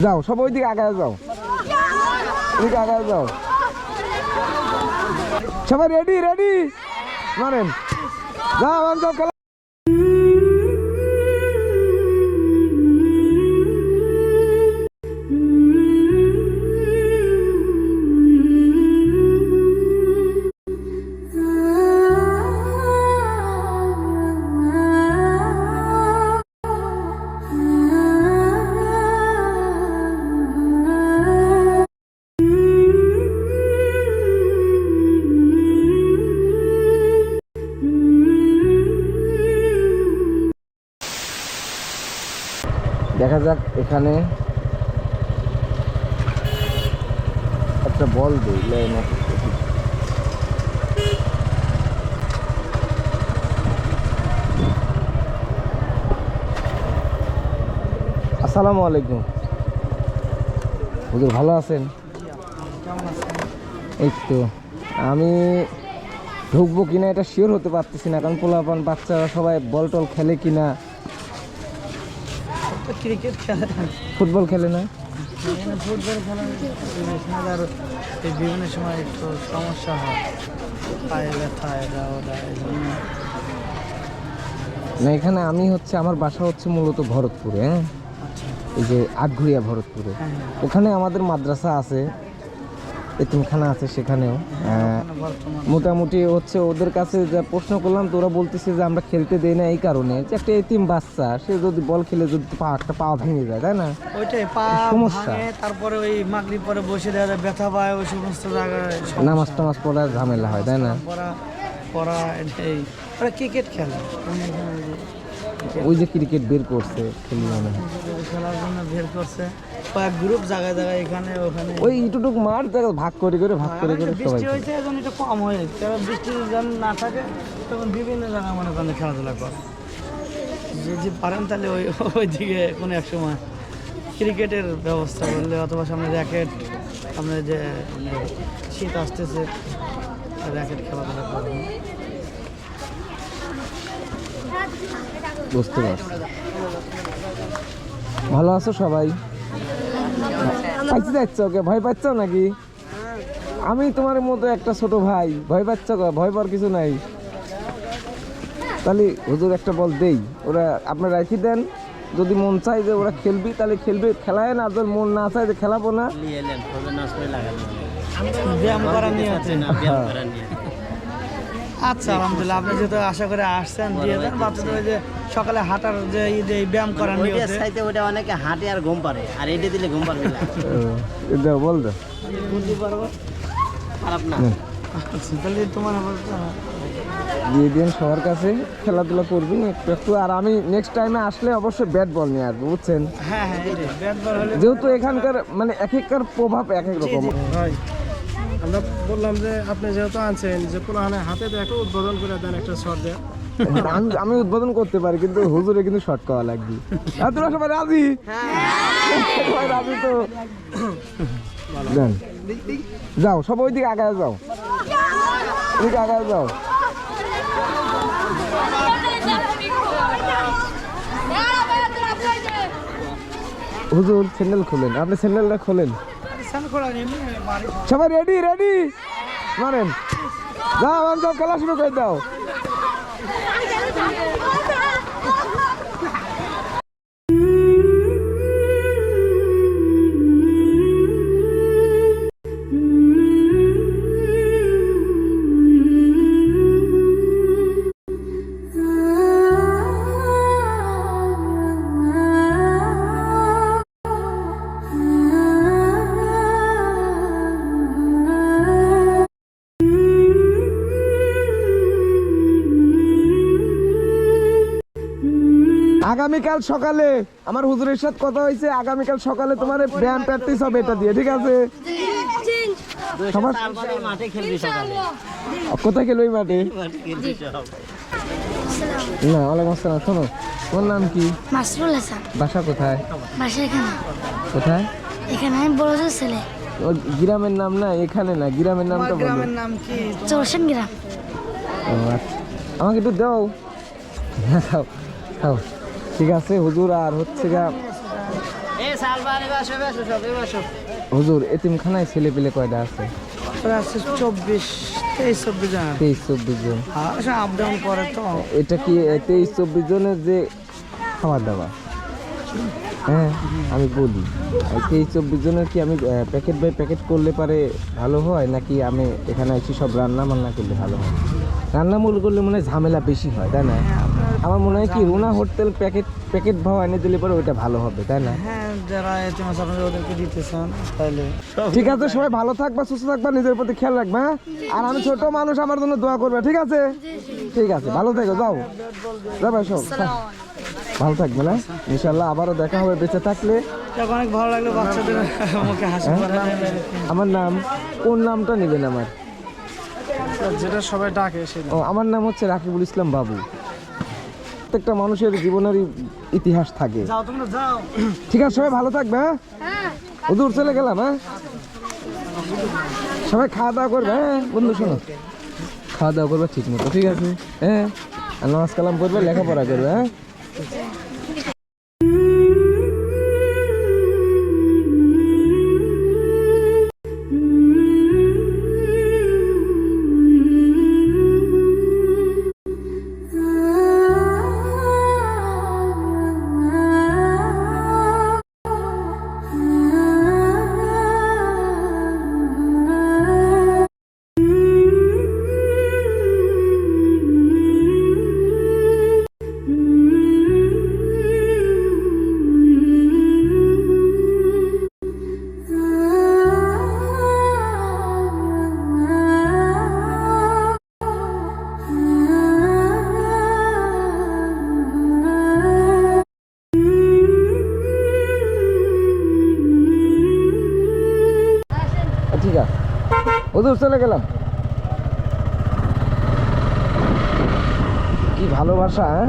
যাও সব ওইদিকে আগায় যাও, ওইদিকে আগায় যাও। সবাই রেডি রেডি মারেন, যাও যাও খেলা। দেখা যাক এখানে একটা বল দিই। আসসালামু আলাইকুম হুজুর, ভালো আছেন? এই তো আমি ঢুকবো কিনা এটা শিওর হতে পারতেছি না, কারণ পোলাপান বাচ্চারা সবাই বল টল খেলে কিনা। ক্রিকেট খেলে, ফুটবল খেলে না? ফুটবল খেলা বিভিন্ন সময় একটু সমস্যা হয়, পায়ে ব্যথা এটা ওটা, এই জন্য না। এখানে আমি হচ্ছে আমার বাসা হচ্ছে মূলত ভরতপুরে, হ্যাঁ, এই যে আটঘরিয়া ভরতপুরে। ওখানে আমাদের মাদ্রাসা আছে, এতিমখানা আছে, সেখানেও মোটামুটি হচ্ছে ওদের কাছে যা প্রশ্ন করলাম তো ওরা বলতেছে যে আমরা খেলতে দেই না এই কারণে যে একটা এতিম বাচ্চা, সে যদি বল খেলে যদি একটা পা ভেঙে যায়, তাই না? ওইটাই পা সমস্যা। তারপরে ওই মাগরিব পরে বসে দেওয়া যায়, ব্যথা পায়, ওই সমস্ত জায়গায় নামাজ টামাজ পড়ার ঝামেলা হয়, তাই না? পড়া এটাই, ওরা ক্রিকেট খেলে, ওই যে ক্রিকেট বের করছে খেলি মনে হয়, খেলার জন্য বের করছে কয়েক গ্রুপ জায়গায় জায়গায়, এখানে ওখানে ওই ইটুটুক মাঠ ভাগ করে করে ভাগ করে করে সবাই। বৃষ্টি হয়েছে এখন এটা কম হয়ে, বৃষ্টি যখন না থাকে তখন বিভিন্ন জায়গায় মনে করেন খেলাধুলা করে, যদি পারেন তাহলে ওই ওইদিকে কোনো এক সময় ক্রিকেটের ব্যবস্থা করলে, অথবা সামনে র্যাকেট, সামনে যে শীত আসতেছে র্যাকেট খেলাধুলা করবেন। বুঝতে পারছি। ভালো আছো সবাই? পাইতে যাচ্ছ? ওকে ভয় পাচ্ছ নাকি? আমি তোমার মতো একটা ছোট ভাই, ভয় পাচ্ছ? ভয় পাওয়ার কিছু নাই। তাহলে হুজুর একটা বল দেই, ওরা আপনারা রাখি দেন, যদি মন চাই যে ওরা খেলবি তাহলে খেলবে, খেলায় না, আর মন না চাই যে খেলাবো না। ব্যায়াম করা নিয়ে আছে না, ব্যায়াম করা নিয়ে। আচ্ছা, আলহামদুলিল্লাহ, আপনি যেহেতু আশা করে আসছেন দিয়ে দেন। বাচ্চাদের ওই যে সকালে হাঁটার যে ব্যায়াম করার নিয়ে আছে, ওটা অনেকে হাঁটে আর ঘুম পারে, আর এটা দিলে ঘুম পারবে না। দাও বল দাও, বুঝতে পারবো, খারাপ না। আচ্ছা, তাহলে তোমার দিয়ে দিন সবার কাছে, খেলাধুলা করবি একটু একটু। আর আমি নেক্সট টাইমে আসলে অবশ্যই ব্যাট বল নিয়ে আসবো, বুঝছেন? হ্যাঁ হ্যাঁ, ব্যাট বল হলে যেহেতু এখানকার মানে এক একটার প্রভাব এক এক রকম। আমরা বললাম যে আপনি যেহেতু আনছেন যে পুরানে হাতে একটা উদ্বোধন করে দেন, একটা শট দেন। আমি উদ্বোধন করতে পারি, কিন্তু হুজুরে কিন্তু শর্ট করা লাগবে। আর তোরা সবাই রাজি? সবাই রাজি তো দেন, যাও সব ওইদিকে আগায় যাও, ওইদিকে আগায় যাও। হুজুর স্যান্ডেল খোলেন, আপনি স্যান্ডেলটা খোলেন। সবাই রেডি রেডি মারেন, যাও যাও খেলা শুরু করে দাও। আগামীকাল সকালে আমার হুজুরের সাথে কথা হয়েছে, আগামীকাল সকালে তোমার ব্যায়াম প্র্যাকটিস হবে এটা দিয়ে, ঠিক আছে? কোথায় খেলবে এই মাঠে? না, ওয়ালাইকুম আসসালাম। শোনো, তোমার নাম কি? মাসরুল হাসান। বাসা কোথায়? বাসা এখানে। কোথায়? এখানে আমি বড় ছেলে। গ্রামের নাম না, এখানে না, গ্রামের নামটা বলো। গ্রামের নাম কি? চৌরসান গ্রাম। ও আচ্ছা, আমাকে একটু দাও। খাও খাও, ঠিক আছে হুজুর। আর হচ্ছে গা হুজুর এতিমখানায় ছেলে পেলে কয়টা আছে? আছে 24 জন 23-24 জন। আসলে আপ ডাউন করে তো। এটা কি 23-24 জনের যে খাওয়া দাওয়া? হ্যাঁ আমি বলি 23-24 জনের কি আমি প্যাকেট বাই প্যাকেট করলে পারে ভালো হয়, নাকি আমি এখানে এসে সব রান্না বান্না করলে ভালো হয়? রান্না মূল করলে মনে হয় ঝামেলা বেশি হয়, তাই না? আমার মনে হয় কি রুনা হোটেল প্যাকেট ভাও এনে দিলে পরে ওইটা ভালো হবে, তাই না? হ্যাঁ, যারা এতিম আছে আপনারা ওদেরকে দিতে চান তাহলে ঠিক আছে, সবাই ভালো থাকবা, সুস্থ থাকবা, নিজের প্রতি খেয়াল রাখবা, হ্যাঁ? আর আমি ছোট মানুষ, আমার জন্য দোয়া করবে, ঠিক আছে? ঠিক আছে, ভালো থেকো, যাও যাবে সব, ভালো থাকবে না? ইনশাল্লাহ আবারও দেখা হবে বেঁচে থাকলে। যাক, অনেক ভালো লাগলো বাচ্চাদের মুখে হাসি পড়া। আমার নাম, কোন নামটা নেবেন আমার? যেটা সবাই ডাকে সেটা। ও, আমার নাম হচ্ছে রাকিবুল ইসলাম বাবু। প্রত্যেকটা মানুষের জীবনেরই ইতিহাস থাকে। যাও তোমরা যাও। ঠিক আছে, সবাই ভালো থাকবে, হ্যাঁ? হুজুর চলে গেলাম, হ্যাঁ? সবাই খাওয়া দাওয়া করবে, হ্যাঁ? বন্ধু শোনো, খাওয়া দাওয়া করবে ঠিক মতো, ঠিক আছে? হ্যাঁ, আর নামাজ কালাম করবে, লেখাপড়া করবে, হ্যাঁ? ঠিক আছে, হুজুর চলে গেলাম। কি ভালোবাসা, হ্যাঁ?